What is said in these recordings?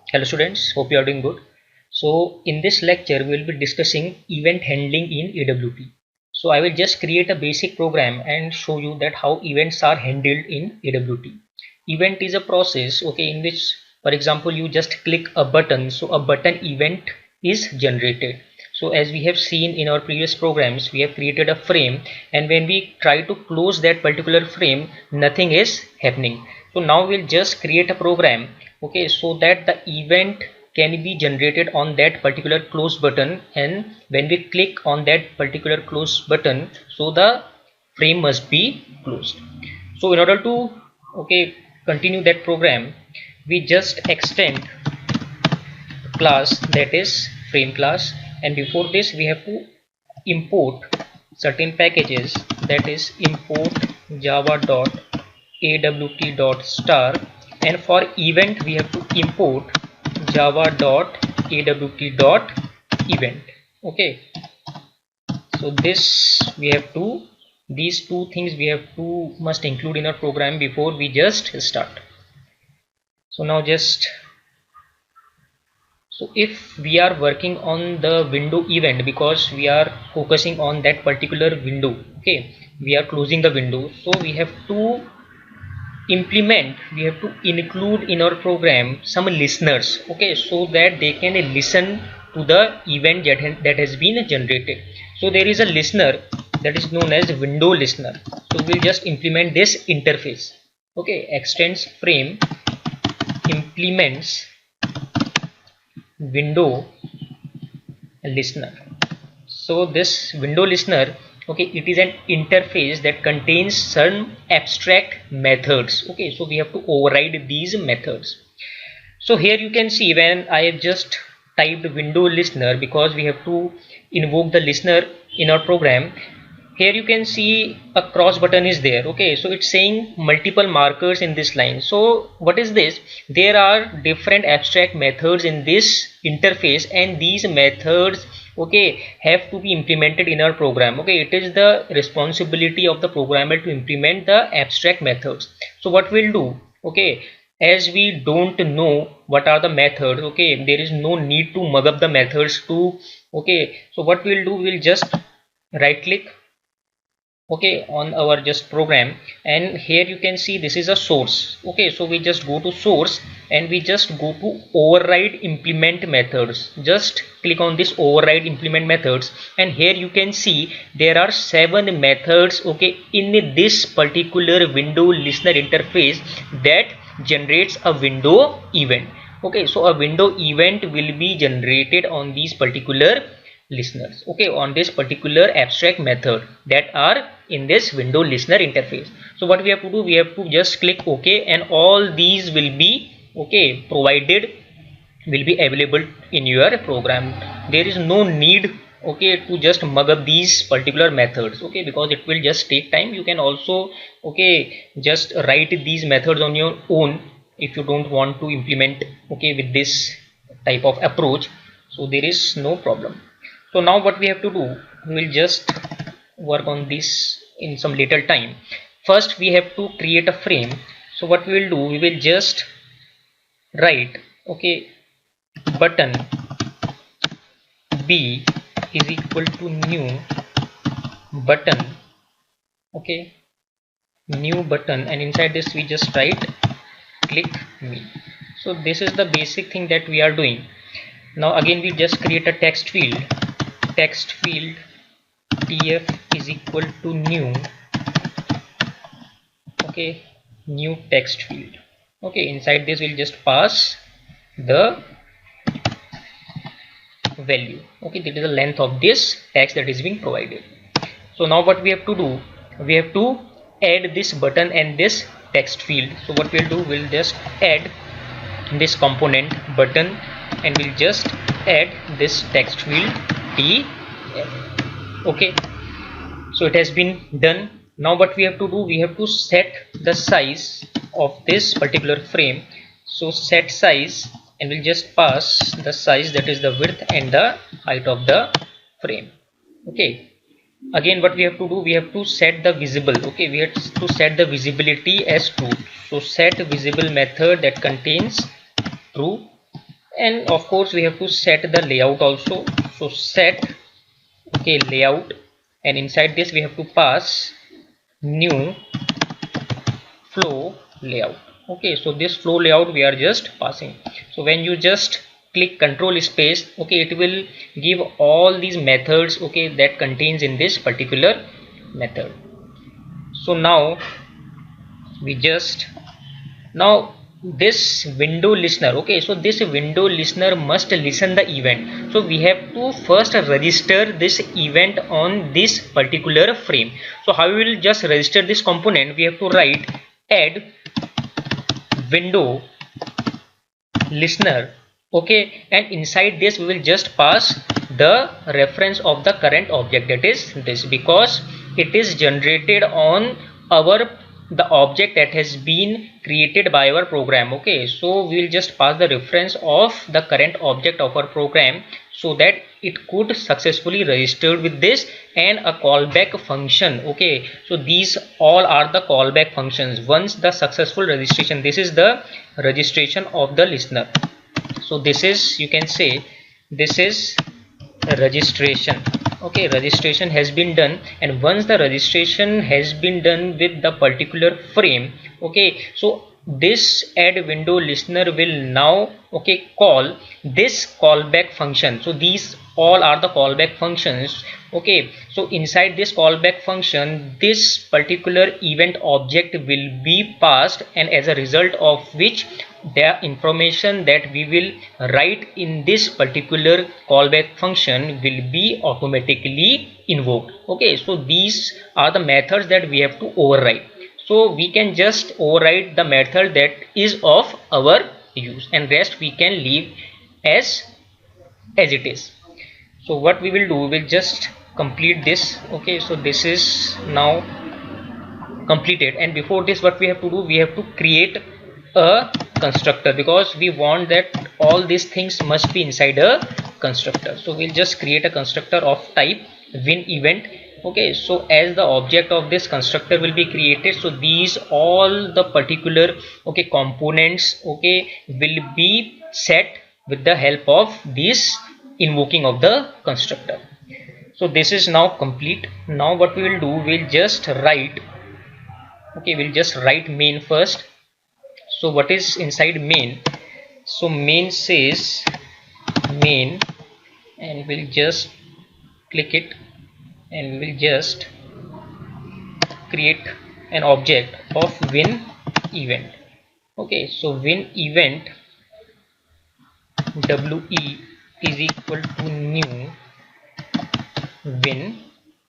Hello students, hope you are doing good. So in this lecture we will be discussing event handling in AWT. So I will just create a basic program and show you that how events are handled in AWT. Event is a process, okay, in which for example you just click a button, so a button event is generated. So as we have seen in our previous programs, we have created a frame, and when we try to close that particular frame, nothing is happening. So now we'll just create a program, okay, so that the event can be generated on that particular close button, and when we click on that particular close button, so the frame must be closed. So in order to, okay, continue that program, we just extend class, that is frame class, and before this we have to import certain packages, that is import java.awt.star, and for event we have to import java.awt.event. Okay, so this we have to, these two things we have to must include in our program before we just start. So now just, so if we are working on the window event, because we are focusing on that particular window, okay, we are closing the window, so we have to implement, we have to include in our program some listeners, okay, so that they can listen to the event that has been generated. So there is a listener that is known as window listener. So we'll just implement this interface, okay, extends frame implements window listener. So this window listener, okay, it is an interface that contains some abstract methods, okay, so we have to override these methods. So here you can see when I have just typed window listener, because we have to invoke the listener in our program. Here you can see a cross button is there, okay, so it's saying multiple markers in this line. So what is this? There are different abstract methods in this interface, and these methods, okay, have to be implemented in our program. Okay, it is the responsibility of the programmer to implement the abstract methods. So what we'll do, okay, as we don't know what are the methods, okay, there is no need to mug up the methods to, okay, so what we'll do, we'll just right click, okay, on our just program, and here you can see this is a source, okay, so we just go to source and we just go to override implement methods. Just click on this override implement methods, and here you can see there are 7 methods, okay, in this particular window listener interface that generates a window event. Okay, so a window event will be generated on these particular listeners, okay, on this particular abstract method that are in this window listener interface. So what we have to do, we have to just click ok, and all these will be, okay, provided, will be available in your program. There is no need, okay, to just mug up these particular methods, okay, because it will just take time. You can also, okay, just write these methods on your own if you don't want to implement, okay, with this type of approach. So there is no problem. So now what we have to do, we will just work on this in some little time. First we have to create a frame. So what we will do, we will just write, okay, button b is equal to new button, okay, new button, and inside this we just write click me. So this is the basic thing that we are doing. Now again we just create a text field tf is equal to new, okay, new text field, okay, inside this we'll just pass the value, okay, that is the length of this text that is being provided. So now what we have to do, we have to add this button and this text field. So what we'll do, we'll just add this component button, and we'll just add this text field t, okay, so it has been done. Now what we have to do, we have to set the size of this particular frame. So set size, and we'll just pass the size, that is the width and the height of the frame, okay. Again what we have to do, we have to set the visible, okay, we have to set the visibility as true. So set visible method that contains true, and of course we have to set the layout also. So set, okay, layout, and inside this we have to pass new flow layout. Okay, so this flow layout we are just passing. So when you just click control space, okay, it will give all these methods, okay, that contains in this particular method. So now we just, now this window listener, okay, so this window listener must listen the event. So we have to first register this event on this particular frame. So how we will just register this component? We have to write add window listener, okay, and inside this we will just pass the reference of the current object, that is this, because it is generated on our, the object that has been created by our program. Okay, so we will just pass the reference of the current object of our program so that it could successfully register with this, and a callback function. Okay, so these all are the callback functions once the successful registration. This is the registration of the listener. So this is, you can say, this is registration. Okay, registration has been done, and once the registration has been done with the particular frame, okay, so this add window listener will now, okay, call this callback function. So these all are the callback functions. Okay, so inside this callback function this particular event object will be passed, and as a result of which the information that we will write in this particular callback function will be automatically invoked. Okay, so these are the methods that we have to override. So we can just override the method that is of our use, and rest we can leave as it is. So what we will do, we will just complete this. Okay, so this is now completed, and before this what we have to do, we have to create a constructor, because we want that all these things must be inside a constructor. So we'll just create a constructor of type win event. Okay, so as the object of this constructor will be created, so these all the particular, okay, components, okay, will be set with the help of this invoking of the constructor. So this is now complete. Now what we will do, we'll just write, okay, we'll just write main first. So what is inside main? So main says main, and we'll just click it, and we'll just create an object of win event. Okay, so win event we is equal to new win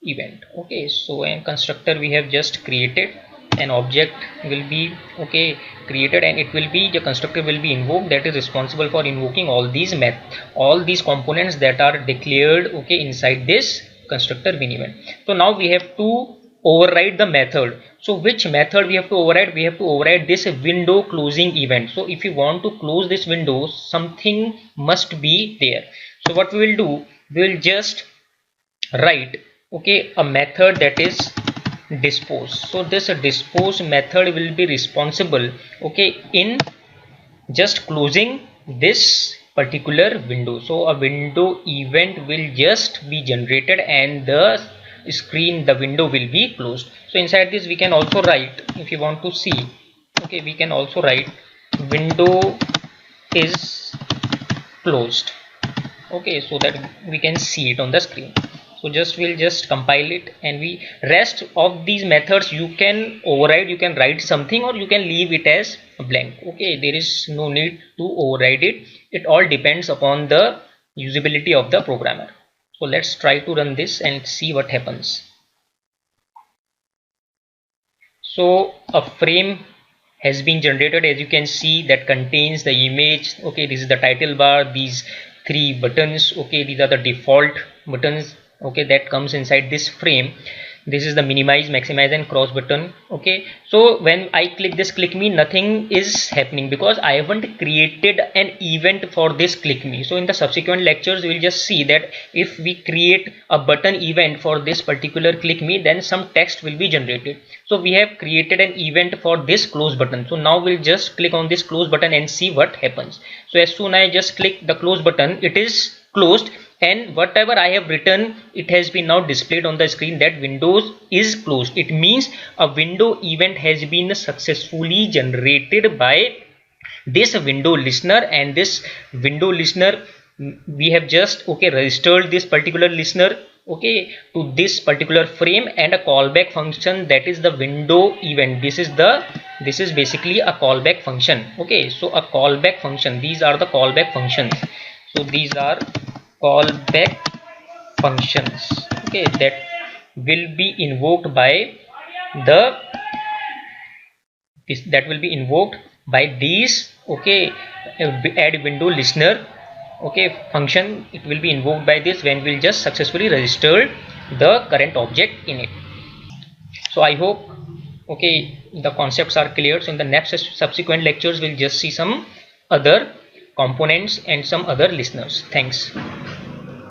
event. Okay, so a constructor we have just created, an object will be, okay, created, and it will be, the constructor will be invoked, that is responsible for invoking all these all these components that are declared, okay, inside this constructor win event. So now we have to override the method. So which method we have to override? We have to override this window closing event. So if you want to close this window, something must be there. So what we will do, we will just write, okay, a method that is dispose. So this dispose method will be responsible, okay, in just closing this particular window. So a window event will just be generated, and the screen, the window will be closed. So inside this we can also write, if you want to see, okay, we can also write window is closed. Okay, so that we can see it on the screen. So just we'll just compile it, and we rest of these methods you can override, you can write something, or you can leave it as blank. Okay, there is no need to override it. It all depends upon the usability of the programmer. So let's try to run this and see what happens. So a frame has been generated, as you can see, that contains the image. Okay, this is the title bar, these three buttons. Okay, these are the default buttons, okay, that comes inside this frame. this is the minimize, maximize and cross button. Okay, so when I click this click me, nothing is happening because I haven't created an event for this click me. So in the subsequent lectures we will just see that if we create a button event for this particular click me, then some text will be generated. So we have created an event for this close button. So now we'll just click on this close button and see what happens. So as soon as I just click the close button, it is closed, and whatever I have written, it has been now displayed on the screen that Windows is closed. It means a window event has been successfully generated by this window listener, and this window listener, we have just registered this particular listener to this particular frame, and a callback function, that is the window event. This is basically a callback function. Okay, so a callback function, these are the callback functions. So these are callback functions, okay, that will be invoked by the that will be invoked by these add window listener function. It will be invoked by this when we'll just successfully register the current object in it. So I hope the concepts are clear. So in the next subsequent lectures we'll just see some other components and some other listeners. Thanks.